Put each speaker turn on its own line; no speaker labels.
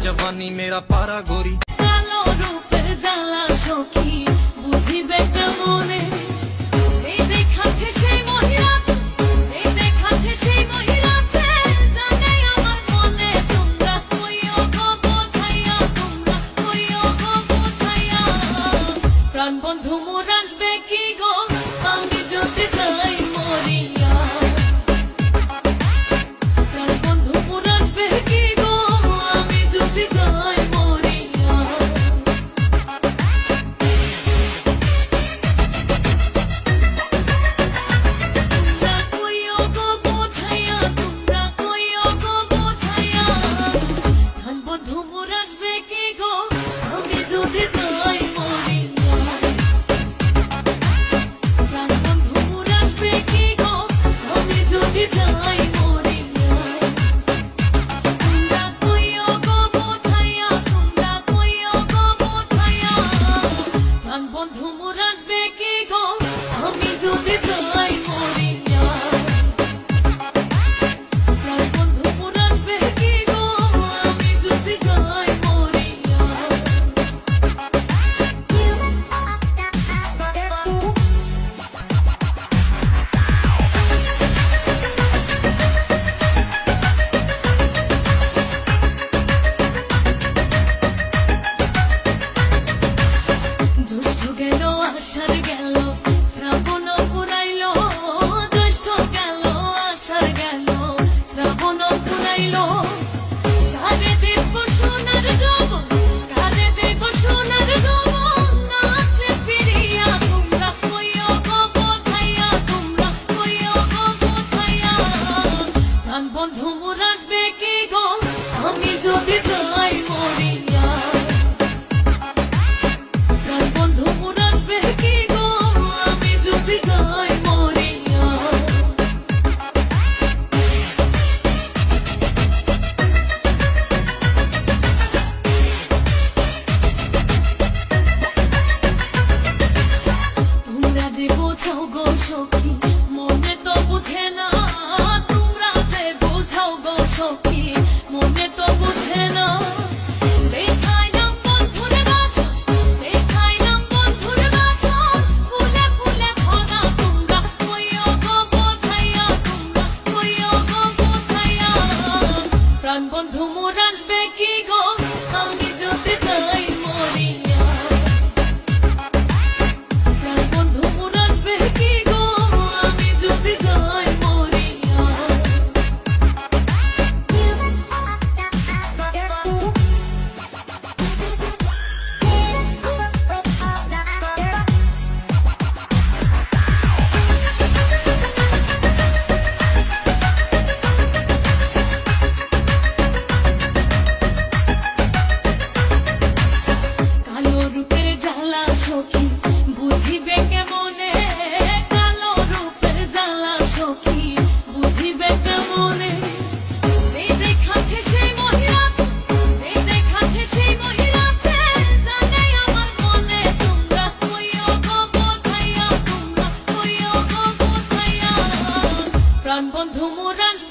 जवानी मेरा पारा गोरी
কালো রূপের জ্বালা সখী বুঝিবে কেমনে এই দেখাচ্ছে সেই মহিলাতে এই দেখাচ্ছে সেই মহিলাতে জানে আমার মনে তোমরা কইও গো বোঝাইয়া তোমরা কইও গো বোঝাইয়া প্রাণ বন্ধু মোর আসবে কি গো আমি যদি যাই মরিয়া প্রাণ বন্ধু মোর আসবে কি গো আমি যদি যাই মরিয়া তোমরা কইও গো বোঝাইয়া তোমরা কইও গো বোঝাইয়া প্রাণ বন্ধু মোর আসবে কি গো আমি যদি যাই মরিয়া প্রাণ বন্ধু মোর আসবে কি গো আমি যদি যাই মরিয়া তোমরা কইও গো বোঝাইয়া তোমরা কইও গো বোঝাইয়া প্রাণ বন্ধু মোর আসবে কি গো আমি যদি যাই মরিয়া প্রাণ বন্ধু মোর আসবে কি গো আমি যদি যাই মরিয়া জ্যৈষ্ঠ গেল আষাঢ় গেল শ্রাবণ ফুরাইল জ্যৈষ্ঠ গেল আষাঢ় গেল শ্রাবণ ফুরাইল কারে দেব সোনার যৌবন কারে দেব সোনার যৌবন না আসলে ফিরিয়া তোমরা কইও গো বোঝাইয়া তোমরা কইও গো বোঝাইয়া প্রাণ বন্ধু মোর আসবে কি গো আমি যদি যাই মরিয়া প্রাণ বন্ধু মোর আসবে কি গো আমি যদি যাই মরিয়া তোমরা যে বোঝাও গো সখী মনে তো বুঝে না তোমরা যে বোঝাও গো সখী মনে তো বুঝে না দেখাইলাম বন্ধুর বাসন দেখাইলাম বন্ধুর বাসন ফুলে ফুলে ভরা তোমরা কইও গো বোঝাইয়া তোমরা কইও গো বোঝাইয়া প্রাণ বন্ধু মোর আসবে কি গো আমি যদি যাই মরিয়া প্রাণ বন্ধু মোর আসবে কি গো আমি যদি যাই মরিয়া কালো রূপের জ্বালা সখী বুঝিবে কেমনে কালো রূপের জ্বালা সখী বুঝিবে কেমনে এই দেখাচ্ছে সেই মহিলাতে এই দেখাচ্ছে সেই মহিলাতে জানে আমার মনে তোমরা কইও গো বোঝাইয়া তোমরা কইও গো বোঝাইয়া প্রাণ বন্ধু মোর আসবে